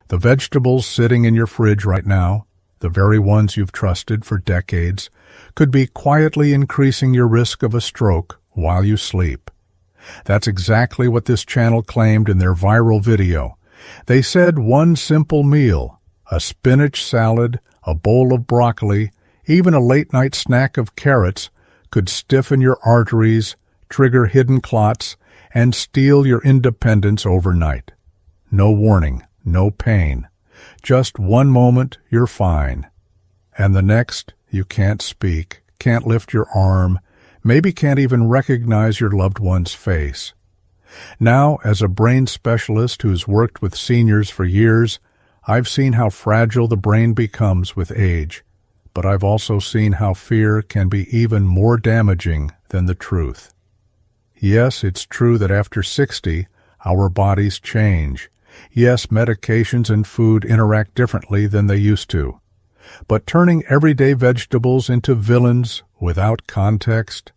The vegetables sitting in your fridge right now, the very ones you've trusted for decades, could be quietly increasing your risk of a stroke while you sleep. That's exactly what this channel claimed in their viral video. They said one simple meal, a spinach salad, a bowl of broccoli, even a late-night snack of carrots, could stiffen your arteries, trigger hidden clots, and steal your independence overnight. No warning, no pain. Just one moment, you're fine. And the next, you can't speak, can't lift your arm, maybe can't even recognize your loved one's face. Now, as a brain specialist who's worked with seniors for years, I've seen how fragile the brain becomes with age, but I've also seen how fear can be even more damaging than the truth. Yes, it's true that after 60, our bodies change. Yes, medications and food interact differently than they used to. But turning everyday vegetables into villains without context,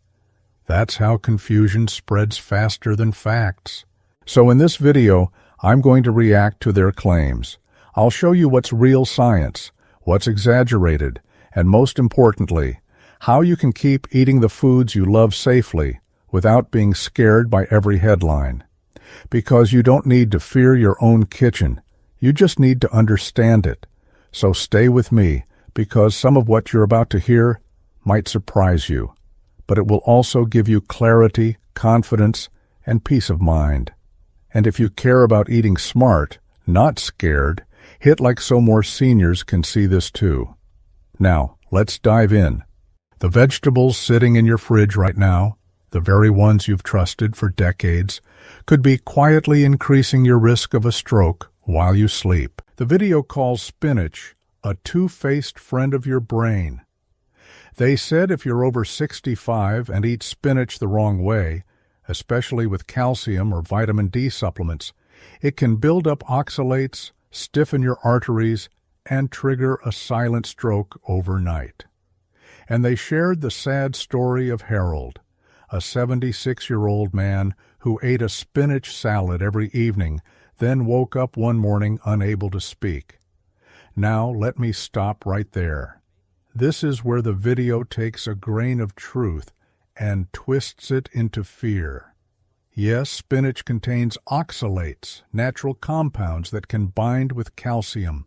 that's how confusion spreads faster than facts. So in this video, I'm going to react to their claims. I'll show you what's real science, what's exaggerated, and most importantly, how you can keep eating the foods you love safely without being scared by every headline. Because you don't need to fear your own kitchen, you just need to understand it. So stay with me, because some of what you're about to hear might surprise you, but it will also give you clarity, confidence, and peace of mind. And if you care about eating smart, not scared, hit like so more seniors can see this too. Now, let's dive in. The vegetables sitting in your fridge right now, the very ones you've trusted for decades, could be quietly increasing your risk of a stroke while you sleep. The video calls spinach a two-faced friend of your brain. They said if you're over 65 and eat spinach the wrong way, especially with calcium or vitamin D supplements, it can build up oxalates, stiffen your arteries, and trigger a silent stroke overnight. And they shared the sad story of Harold, a 76-year-old man who ate a spinach salad every evening, then woke up one morning unable to speak. Now let me stop right there. This is where the video takes a grain of truth and twists it into fear. Yes, spinach contains oxalates, natural compounds that can bind with calcium.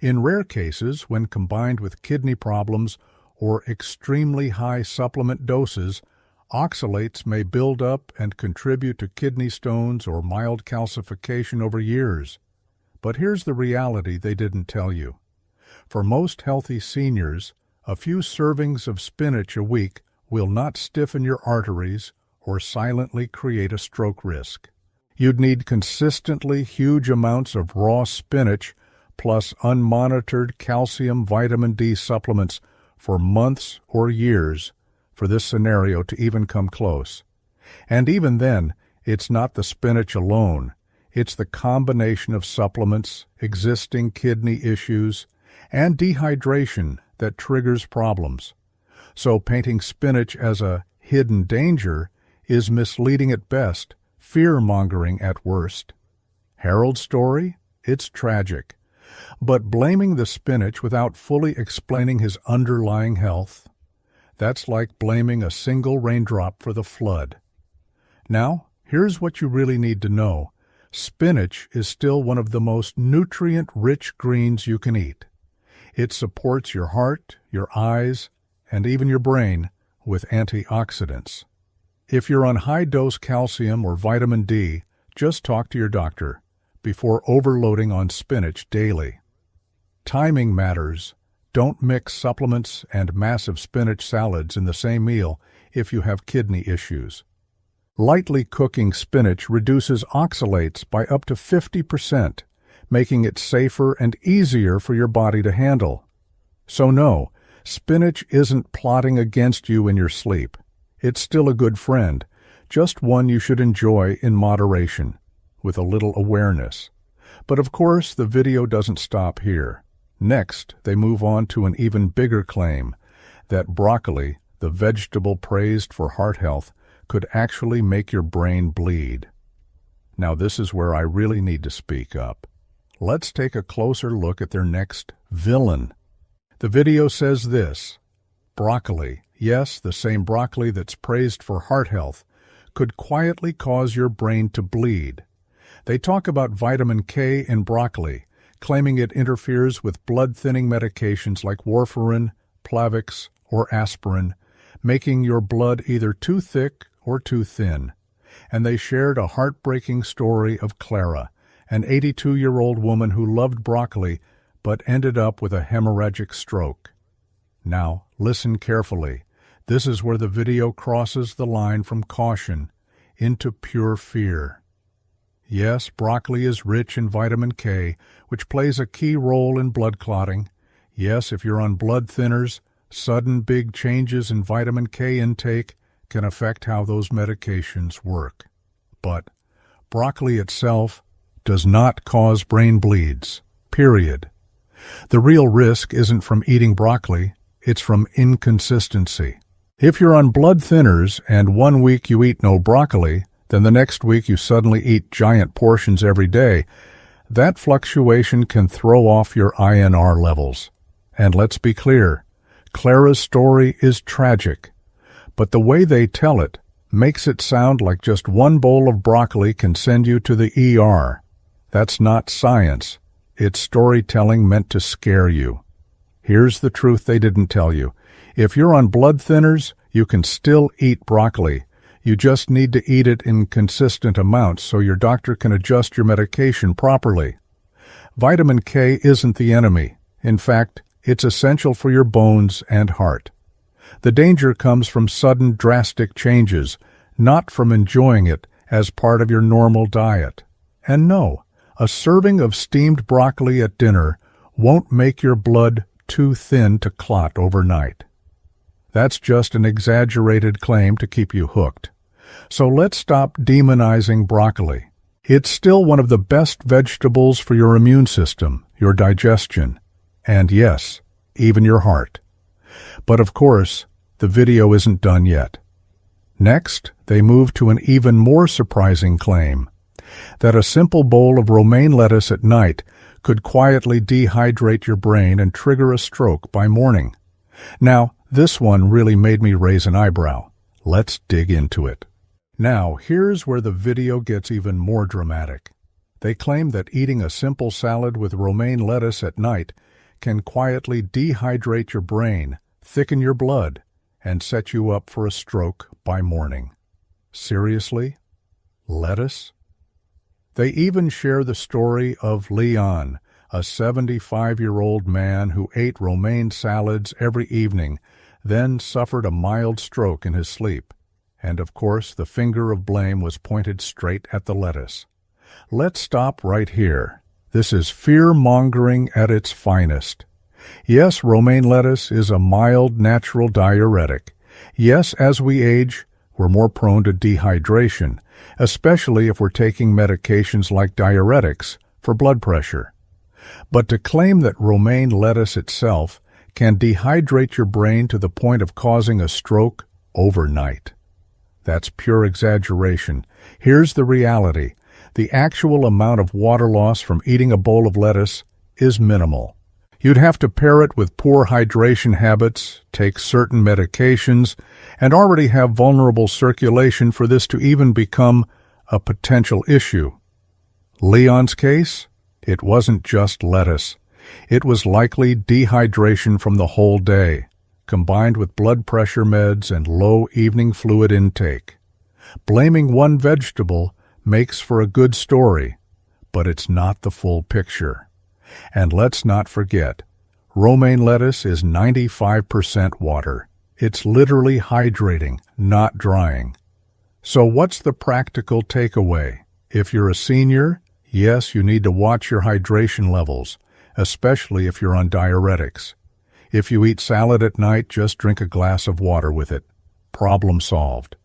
In rare cases, when combined with kidney problems or extremely high supplement doses, oxalates may build up and contribute to kidney stones or mild calcification over years. But here's the reality they didn't tell you. For most healthy seniors, a few servings of spinach a week will not stiffen your arteries or silently create a stroke risk. You'd need consistently huge amounts of raw spinach plus unmonitored calcium vitamin D supplements for months or years for this scenario to even come close. And even then, it's not the spinach alone. It's the combination of supplements, existing kidney issues, and dehydration that triggers problems. So painting spinach as a hidden danger is misleading at best, fear-mongering at worst. Harold's story? It's tragic. But blaming the spinach without fully explaining his underlying health, that's like blaming a single raindrop for the flood. Now, here's what you really need to know. Spinach is still one of the most nutrient-rich greens you can eat. It supports your heart, your eyes, and even your brain with antioxidants. If you're on high-dose calcium or vitamin D, just talk to your doctor before overloading on spinach daily. Timing matters. Don't mix supplements and massive spinach salads in the same meal if you have kidney issues. Lightly cooking spinach reduces oxalates by up to 50%, making it safer and easier for your body to handle. So no, spinach isn't plotting against you in your sleep. It's still a good friend, just one you should enjoy in moderation, with a little awareness. But of course, the video doesn't stop here. Next, they move on to an even bigger claim, that broccoli, the vegetable praised for heart health, could actually make your brain bleed. Now this is where I really need to speak up. let's take a closer look at their next villain. The video says this: broccoli, yes, the same broccoli that's praised for heart health, could quietly cause your brain to bleed. They talk about vitamin K in broccoli, claiming it interferes with blood-thinning medications like warfarin, Plavix, or aspirin, making your blood either too thick or too thin. And they shared a heartbreaking story of Clara, an 82-year-old woman who loved broccoli but ended up with a hemorrhagic stroke. Now, listen carefully. This is where the video crosses the line from caution into pure fear. Yes, broccoli is rich in vitamin K, which plays a key role in blood clotting. Yes, if you're on blood thinners, sudden big changes in vitamin K intake can affect how those medications work. But broccoli itself does not cause brain bleeds, period. The real risk isn't from eating broccoli, it's from inconsistency. If you're on blood thinners and 1 week you eat no broccoli, then the next week you suddenly eat giant portions every day, that fluctuation can throw off your INR levels. And let's be clear, Clara's story is tragic, but the way they tell it makes it sound like just one bowl of broccoli can send you to the ER. That's not science. It's storytelling meant to scare you. Here's the truth they didn't tell you. If you're on blood thinners, you can still eat broccoli. You just need to eat it in consistent amounts so your doctor can adjust your medication properly. Vitamin K isn't the enemy. In fact, it's essential for your bones and heart. The danger comes from sudden drastic changes, not from enjoying it as part of your normal diet. And no, a serving of steamed broccoli at dinner won't make your blood too thin to clot overnight. That's just an exaggerated claim to keep you hooked. So let's stop demonizing broccoli. It's still one of the best vegetables for your immune system, your digestion, and yes, even your heart. But of course, the video isn't done yet. Next, they move to an even more surprising claim, that a simple bowl of romaine lettuce at night could quietly dehydrate your brain and trigger a stroke by morning. Now, this one really made me raise an eyebrow. Let's dig into it. Now, here's where the video gets even more dramatic. They claim that eating a simple salad with romaine lettuce at night can quietly dehydrate your brain, thicken your blood, and set you up for a stroke by morning. Seriously? Lettuce? They even share the story of Leon, a 75-year-old man who ate romaine salads every evening, then suffered a mild stroke in his sleep. And of course, the finger of blame was pointed straight at the lettuce. Let's stop right here. This is fear-mongering at its finest. Yes, romaine lettuce is a mild natural diuretic. Yes, as we age, we're more prone to dehydration, especially if we're taking medications like diuretics for blood pressure. But to claim that romaine lettuce itself can dehydrate your brain to the point of causing a stroke overnight, that's pure exaggeration. Here's the reality. The actual amount of water loss from eating a bowl of lettuce is minimal. You'd have to pair it with poor hydration habits, take certain medications, and already have vulnerable circulation for this to even become a potential issue. Leon's case? It wasn't just lettuce. It was likely dehydration from the whole day, combined with blood pressure meds and low evening fluid intake. Blaming one vegetable makes for a good story, but it's not the full picture. And let's not forget, romaine lettuce is 95% water. It's literally hydrating, not drying. So what's the practical takeaway? If you're a senior, yes, you need to watch your hydration levels, especially if you're on diuretics. If you eat salad at night, just drink a glass of water with it. Problem solved.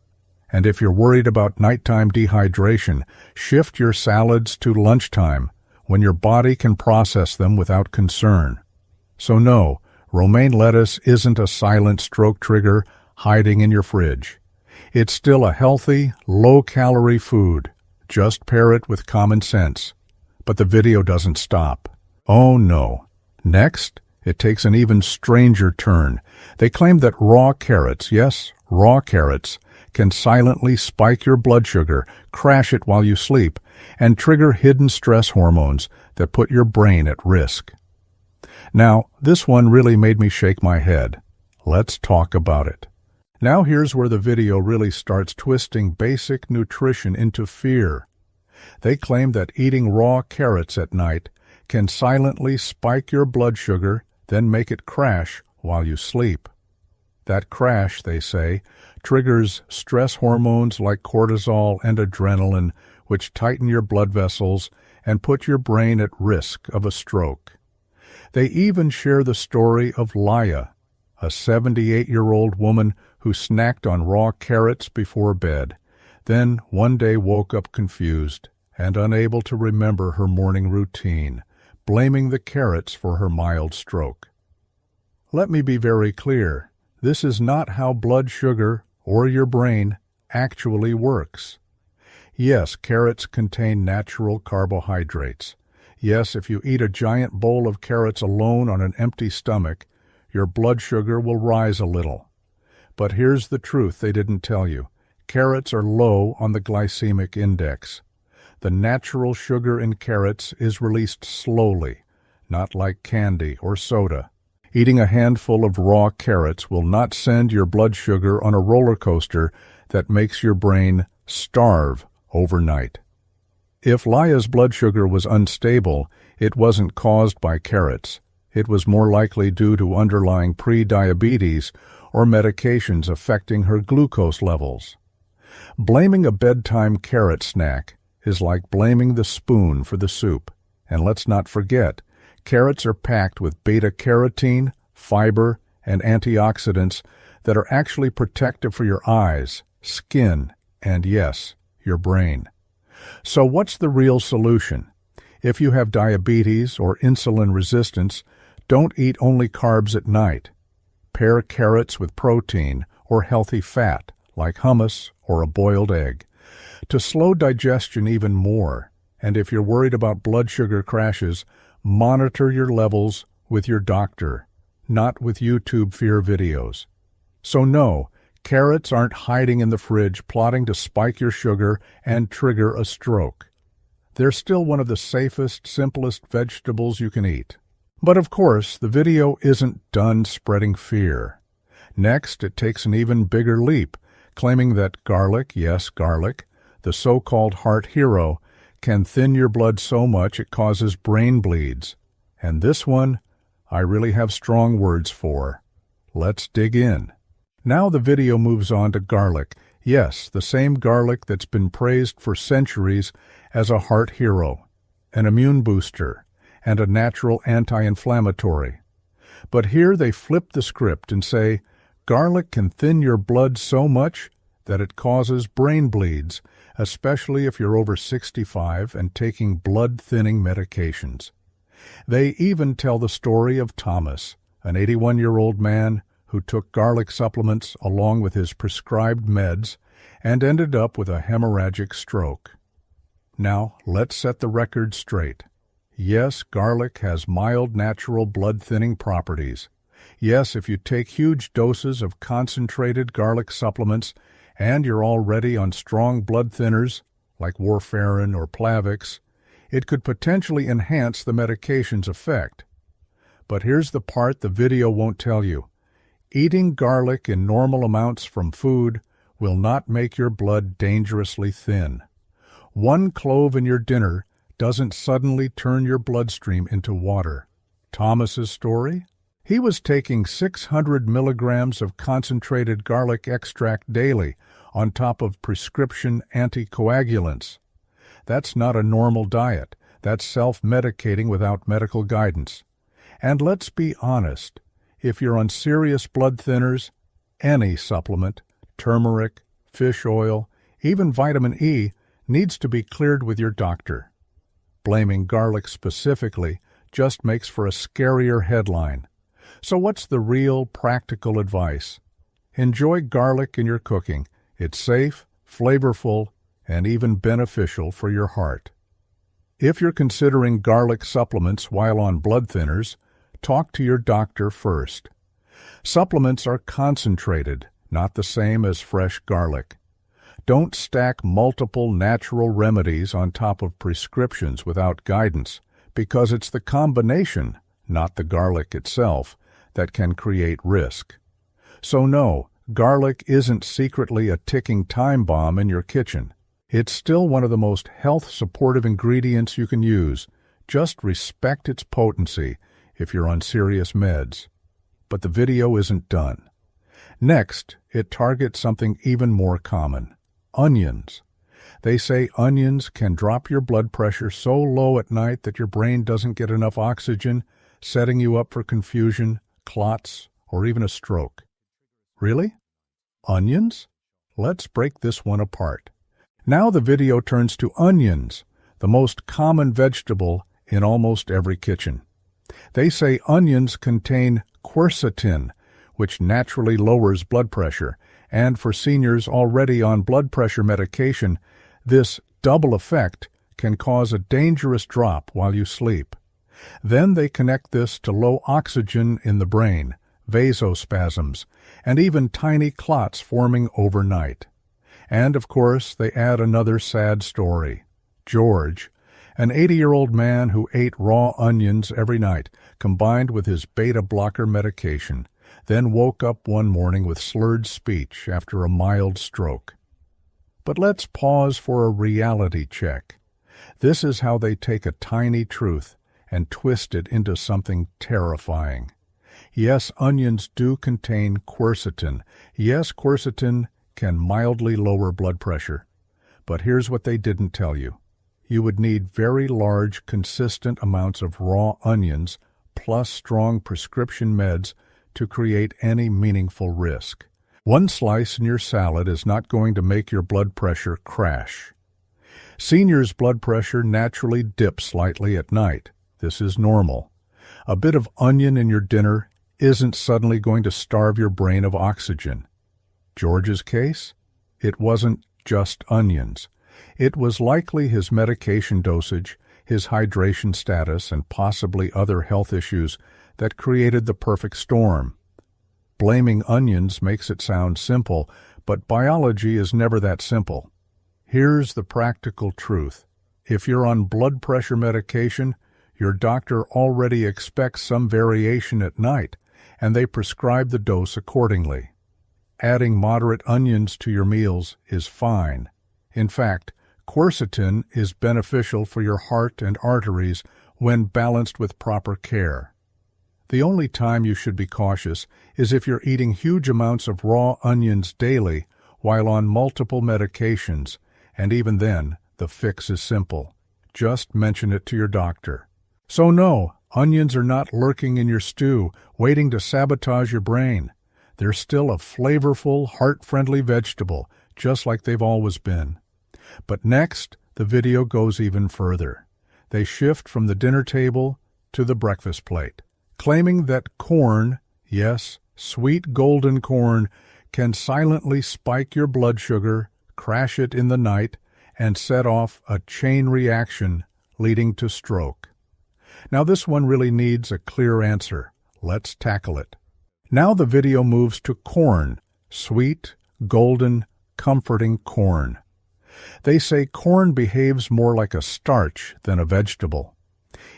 And if you're worried about nighttime dehydration, shift your salads to lunchtime, when your body can process them without concern. So no, romaine lettuce isn't a silent stroke trigger hiding in your fridge. It's still a healthy, low-calorie food. Just pair it with common sense. But But the video doesn't stop. Oh no. Next, it takes an even stranger turn. They claim that raw carrots, yes, raw carrots, can silently spike your blood sugar, crash it while you sleep, and trigger hidden stress hormones that put your brain at risk. Now, this one really made me shake my head. Let's talk about it. Now here's where the video really starts twisting basic nutrition into fear. They claim that eating raw carrots at night can silently spike your blood sugar, then make it crash while you sleep. That crash, they say, triggers stress hormones like cortisol and adrenaline, which tighten your blood vessels and put your brain at risk of a stroke. They even share the story of Laya, a 78-year-old woman who snacked on raw carrots before bed, then one day woke up confused and unable to remember her morning routine, blaming the carrots for her mild stroke. Let me be very clear. This is not how blood sugar or your brain actually works. Yes, carrots contain natural carbohydrates. Yes, if you eat a giant bowl of carrots alone on an empty stomach, your blood sugar will rise a little. But here's the truth they didn't tell you. Carrots are low on the glycemic index. The natural sugar in carrots is released slowly, not like candy or soda. Eating a handful of raw carrots will not send your blood sugar on a roller coaster that makes your brain starve overnight. If Laya's blood sugar was unstable, it wasn't caused by carrots. It was more likely due to underlying pre-diabetes or medications affecting her glucose levels. Blaming a bedtime carrot snack is like blaming the spoon for the soup. And let's not forget, carrots are packed with beta-carotene, fiber, and antioxidants that are actually protective for your eyes, skin, and yes, your brain. So what's the real solution? If you have diabetes or insulin resistance, don't eat only carbs at night. Pair carrots with protein or healthy fat, like hummus or a boiled egg, to slow digestion even more. And if you're worried about blood sugar crashes, monitor your levels with your doctor, not with YouTube fear videos. So no, carrots aren't hiding in the fridge plotting to spike your sugar and trigger a stroke. They're still one of the safest, simplest vegetables you can eat. But of course, the video isn't done spreading fear. Next, it takes an even bigger leap, claiming that garlic, yes, garlic, the so-called heart hero, can thin your blood so much it causes brain bleeds. And this one, I really have strong words for. Let's dig in. Now the video moves on to garlic. Yes, the same garlic that's been praised for centuries as a heart hero, an immune booster, and a natural anti-inflammatory. But here they flip the script and say, garlic can thin your blood so much that it causes brain bleeds, especially if you're over 65 and taking blood-thinning medications. They even tell the story of Thomas, an 81-year-old man who took garlic supplements along with his prescribed meds and ended up with a hemorrhagic stroke. Now, let's set the record straight. Yes, garlic has mild natural blood-thinning properties. Yes, if you take huge doses of concentrated garlic supplements and you're already on strong blood thinners, like warfarin or Plavix, it could potentially enhance the medication's effect. But here's the part the video won't tell you. Eating garlic in normal amounts from food will not make your blood dangerously thin. One clove in your dinner doesn't suddenly turn your bloodstream into water. Thomas's story? He was taking 600 milligrams of concentrated garlic extract daily on top of prescription anticoagulants. That's not a normal diet. That's self-medicating without medical guidance. And let's be honest, if you're on serious blood thinners, any supplement, turmeric, fish oil, even vitamin E, needs to be cleared with your doctor. Blaming garlic specifically just makes for a scarier headline. So what's the real practical advice? Enjoy garlic in your cooking. It's safe, flavorful, and even beneficial for your heart. If you're considering garlic supplements while on blood thinners, talk to your doctor first. Supplements are concentrated, not the same as fresh garlic. Don't stack multiple natural remedies on top of prescriptions without guidance, because it's the combination, not the garlic itself, that can create risk. So no, garlic isn't secretly a ticking time bomb in your kitchen. It's still one of the most health-supportive ingredients you can use. Just respect its potency if you're on serious meds. But the video isn't done. Next, it targets something even more common: onions. They say onions can drop your blood pressure so low at night that your brain doesn't get enough oxygen, setting you up for confusion, clots, or even a stroke. Really? Onions? Let's break this one apart. Now the video turns to onions, the most common vegetable in almost every kitchen. They say onions contain quercetin, which naturally lowers blood pressure, and for seniors already on blood pressure medication, this double effect can cause a dangerous drop while you sleep. Then they connect this to low oxygen in the brain, vasospasms, and even tiny clots forming overnight. And, of course, they add another sad story. George, an 80-year-old man who ate raw onions every night, combined with his beta-blocker medication, then woke up one morning with slurred speech after a mild stroke. But let's pause for a reality check. This is how they take a tiny truth and twist it into something terrifying. Yes, onions do contain quercetin. Yes, quercetin can mildly lower blood pressure. But here's what they didn't tell you. You would need very large, consistent amounts of raw onions plus strong prescription meds to create any meaningful risk. One slice in your salad is not going to make your blood pressure crash. Seniors' blood pressure naturally dips slightly at night. This is normal. A bit of onion in your dinner isn't suddenly going to starve your brain of oxygen. George's case? It wasn't just onions. It was likely his medication dosage, his hydration status, and possibly other health issues that created the perfect storm. Blaming onions makes it sound simple, but biology is never that simple. Here's the practical truth. If you're on blood pressure medication, your doctor already expects some variation at night, and they prescribe the dose accordingly. Adding moderate onions to your meals is fine. In fact, quercetin is beneficial for your heart and arteries when balanced with proper care. The only time you should be cautious is if you're eating huge amounts of raw onions daily while on multiple medications, and even then, the fix is simple. Just mention it to your doctor. So no, onions are not lurking in your stew, waiting to sabotage your brain. They're still a flavorful, heart-friendly vegetable, just like they've always been. But next, the video goes even further. They shift from the dinner table to the breakfast plate, claiming that corn, yes, sweet golden corn, can silently spike your blood sugar, crash it in the night, and set off a chain reaction leading to stroke. Now this one really needs a clear answer. Let's tackle it. Now the video moves to corn, sweet, golden, comforting corn. They say corn behaves more like a starch than a vegetable.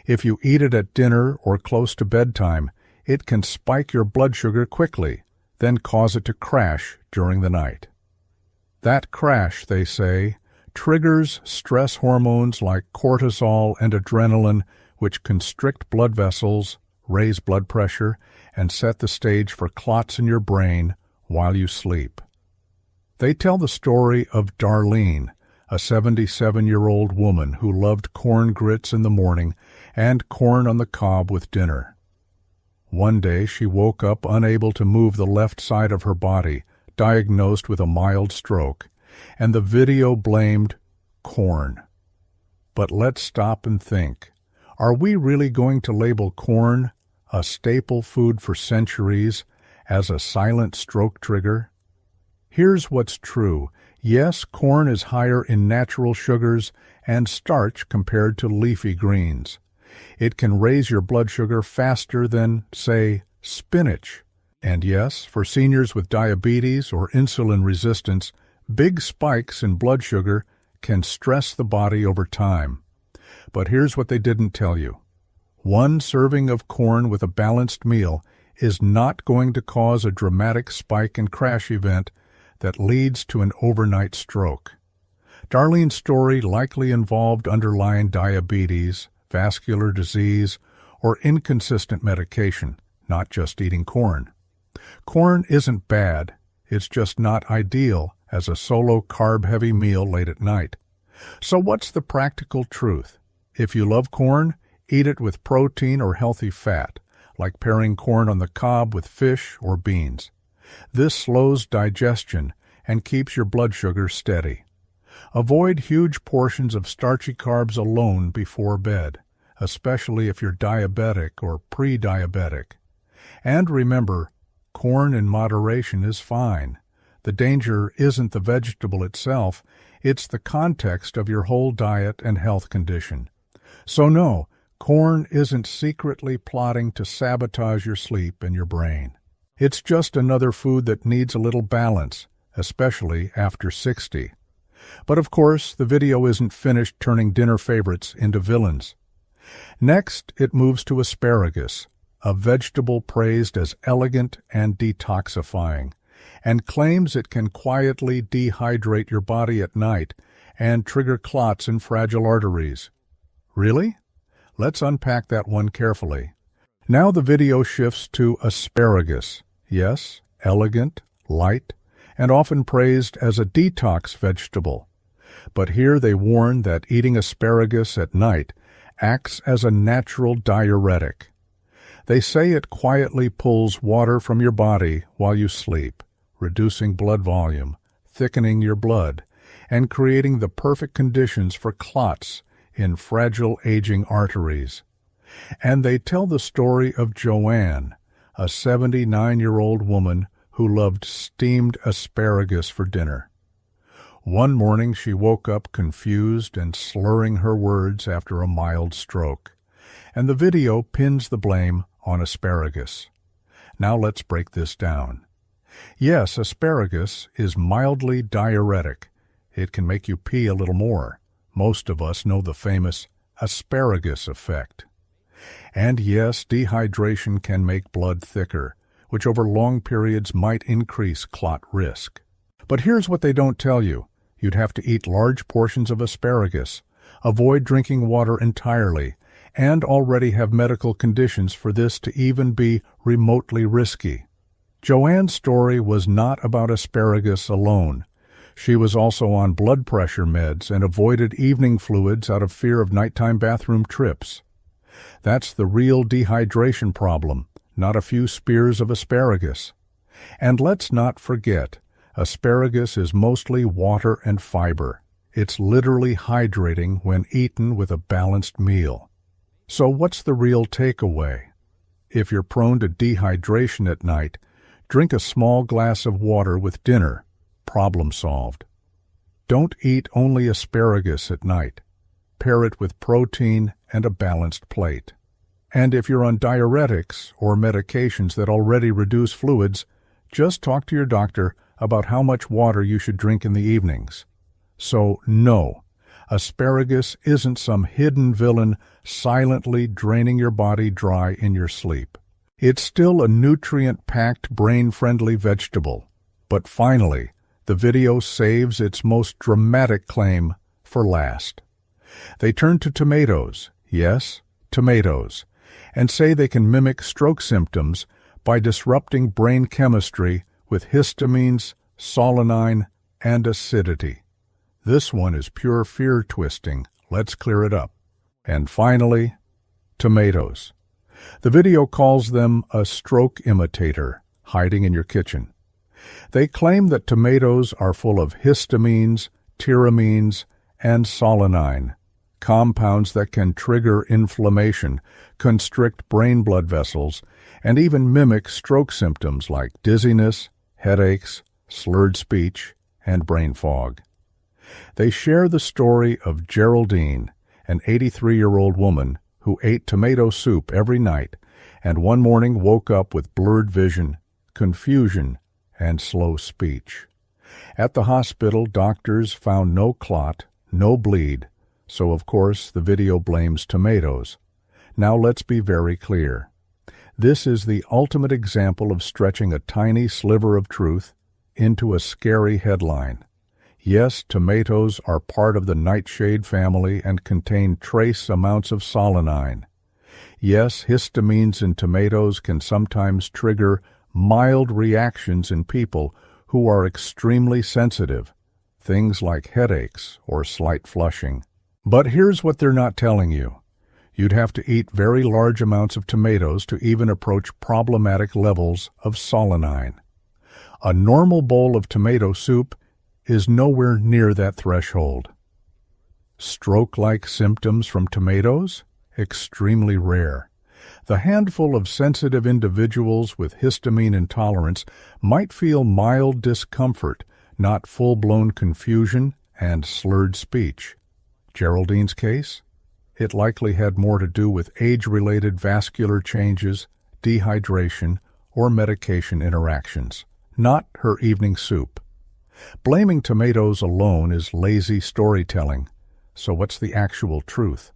If you eat it at dinner or close to bedtime, it can spike your blood sugar quickly, then cause it to crash during the night. That crash, they say, triggers stress hormones like cortisol and adrenaline, which constrict blood vessels, raise blood pressure, and set the stage for clots in your brain while you sleep. They tell the story of Darlene, a 77-year-old woman who loved corn grits in the morning and corn on the cob with dinner. One day she woke up unable to move the left side of her body, diagnosed with a mild stroke, and the video blamed corn. But let's stop and think. Are we really going to label corn, a staple food for centuries, as a silent stroke trigger? Here's what's true. Yes, corn is higher in natural sugars and starch compared to leafy greens. It can raise your blood sugar faster than, say, spinach. And yes, for seniors with diabetes or insulin resistance, big spikes in blood sugar can stress the body over time. But here's what they didn't tell you. One serving of corn with a balanced meal is not going to cause a dramatic spike and crash event that leads to an overnight stroke. Darlene's story likely involved underlying diabetes, vascular disease, or inconsistent medication, not just eating corn. Corn isn't bad, it's just not ideal as a solo carb-heavy meal late at night. So what's the practical truth? If you love corn, eat it with protein or healthy fat, like pairing corn on the cob with fish or beans. This slows digestion and keeps your blood sugar steady. Avoid huge portions of starchy carbs alone before bed, especially if you're diabetic or pre-diabetic. And remember, corn in moderation is fine. The danger isn't the vegetable itself, it's the context of your whole diet and health condition. So no, corn isn't secretly plotting to sabotage your sleep and your brain. It's just another food that needs a little balance, especially after 60. But of course, the video isn't finished turning dinner favorites into villains. Next, it moves to asparagus, a vegetable praised as elegant and detoxifying, and claims it can quietly dehydrate your body at night and trigger clots in fragile arteries. Really? Let's unpack that one carefully. Now the video shifts to asparagus. Yes, elegant, light, and often praised as a detox vegetable. But here they warn that eating asparagus at night acts as a natural diuretic. They say it quietly pulls water from your body while you sleep, reducing blood volume, thickening your blood, and creating the perfect conditions for clots in fragile aging arteries. And they tell the story of Joanne, a 79-year-old woman who loved steamed asparagus for dinner. One morning she woke up confused and slurring her words after a mild stroke, and the video pins the blame on asparagus. Now let's break this down. Yes, asparagus is mildly diuretic. It can make you pee a little more. Most of us know the famous asparagus effect. And yes, dehydration can make blood thicker, which over long periods might increase clot risk. But here's what they don't tell you. You'd have to eat large portions of asparagus, avoid drinking water entirely, and already have medical conditions for this to even be remotely risky. Joanne's story was not about asparagus alone. She was also on blood pressure meds and avoided evening fluids out of fear of nighttime bathroom trips. That's the real dehydration problem, not a few spears of asparagus. And let's not forget, asparagus is mostly water and fiber. It's literally hydrating when eaten with a balanced meal. So what's the real takeaway? If you're prone to dehydration at night, drink a small glass of water with dinner. Problem solved. Don't eat only asparagus at night. Pair it with protein and a balanced plate. And if you're on diuretics or medications that already reduce fluids, just talk to your doctor about how much water you should drink in the evenings. So no, asparagus isn't some hidden villain silently draining your body dry in your sleep. It's still a nutrient-packed, brain-friendly vegetable. But finally, the video saves its most dramatic claim for last. They turn to tomatoes, yes, tomatoes, and say they can mimic stroke symptoms by disrupting brain chemistry with histamines, solanine, and acidity. This one is pure fear-twisting. Let's clear it up. And finally, tomatoes. The video calls them a stroke imitator, hiding in your kitchen. They claim that tomatoes are full of histamines, tyramines, and solanine, compounds that can trigger inflammation, constrict brain blood vessels, and even mimic stroke symptoms like dizziness, headaches, slurred speech, and brain fog. They share the story of Geraldine, an 83-year-old woman who ate tomato soup every night and one morning woke up with blurred vision, confusion, and slow speech. At the hospital, doctors found no clot, no bleed, so of course the video blames tomatoes. Now let's be very clear. This is the ultimate example of stretching a tiny sliver of truth into a scary headline. Yes, tomatoes are part of the nightshade family and contain trace amounts of solanine. Yes, histamines in tomatoes can sometimes trigger mild reactions in people who are extremely sensitive, things like headaches or slight flushing. But here's what they're not telling you. You'd have to eat very large amounts of tomatoes to even approach problematic levels of solanine. A normal bowl of tomato soup is nowhere near that threshold. Stroke-like symptoms from tomatoes? Extremely rare. The handful of sensitive individuals with histamine intolerance might feel mild discomfort, not full-blown confusion and slurred speech. Geraldine's case? It likely had more to do with age-related vascular changes, dehydration, or medication interactions, not her evening soup. Blaming tomatoes alone is lazy storytelling. So what's the actual truth?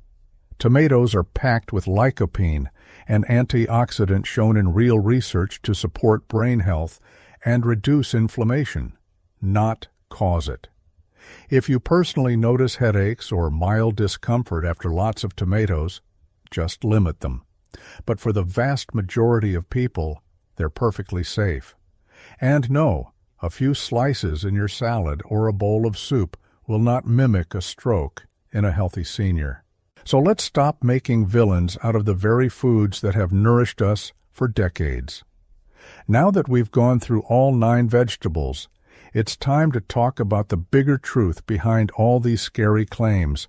Tomatoes are packed with lycopene, an antioxidant shown in real research to support brain health and reduce inflammation, not cause it. If you personally notice headaches or mild discomfort after lots of tomatoes, just limit them. But for the vast majority of people, they're perfectly safe. And no, a few slices in your salad or a bowl of soup will not mimic a stroke in a healthy senior. So let's stop making villains out of the very foods that have nourished us for decades. Now that we've gone through all 9 vegetables, it's time to talk about the bigger truth behind all these scary claims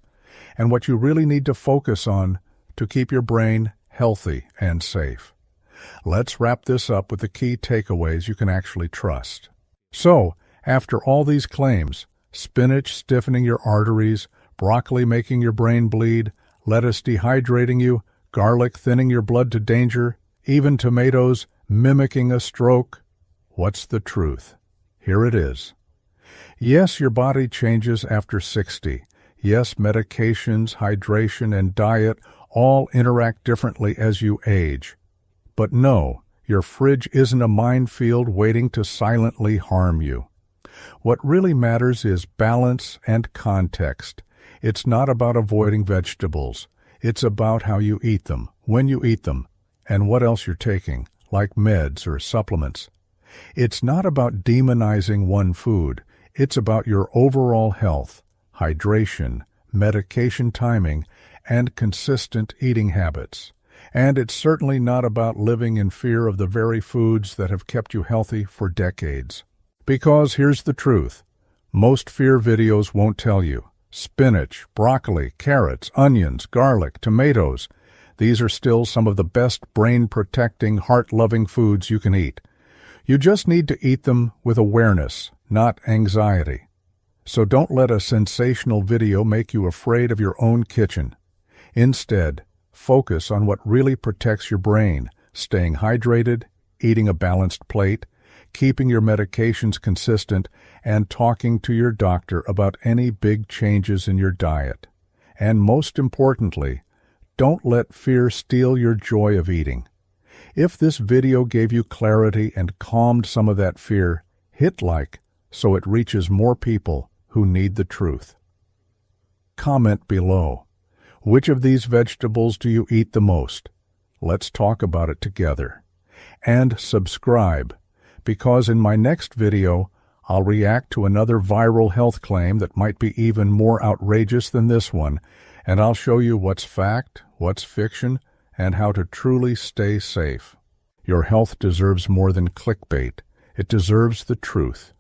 and what you really need to focus on to keep your brain healthy and safe. Let's wrap this up with the key takeaways you can actually trust. So, after all these claims, spinach stiffening your arteries, broccoli making your brain bleed, lettuce dehydrating you, garlic thinning your blood to danger, even tomatoes mimicking a stroke, what's the truth? Here it is. Yes, your body changes after 60. Yes, medications, hydration, and diet all interact differently as you age. But no, your fridge isn't a minefield waiting to silently harm you. What really matters is balance and context. It's not about avoiding vegetables. It's about how you eat them, when you eat them, and what else you're taking, like meds or supplements. It's not about demonizing one food. It's about your overall health, hydration, medication timing, and consistent eating habits. And it's certainly not about living in fear of the very foods that have kept you healthy for decades. Because here's the truth. Most fear videos won't tell you. Spinach, broccoli, carrots, onions, garlic, tomatoes. These are still some of the best brain-protecting, heart-loving foods you can eat. You just need to eat them with awareness, not anxiety. So don't let a sensational video make you afraid of your own kitchen. Instead, focus on what really protects your brain, staying hydrated, eating a balanced plate, keeping your medications consistent, and talking to your doctor about any big changes in your diet. And most importantly, don't let fear steal your joy of eating. If this video gave you clarity and calmed some of that fear, hit like so it reaches more people who need the truth. Comment below. Which of these vegetables do you eat the most? Let's talk about it together. And subscribe, because in my next video, I'll react to another viral health claim that might be even more outrageous than this one, and I'll show you what's fact, what's fiction, and how to truly stay safe. Your health deserves more than clickbait. It deserves the truth.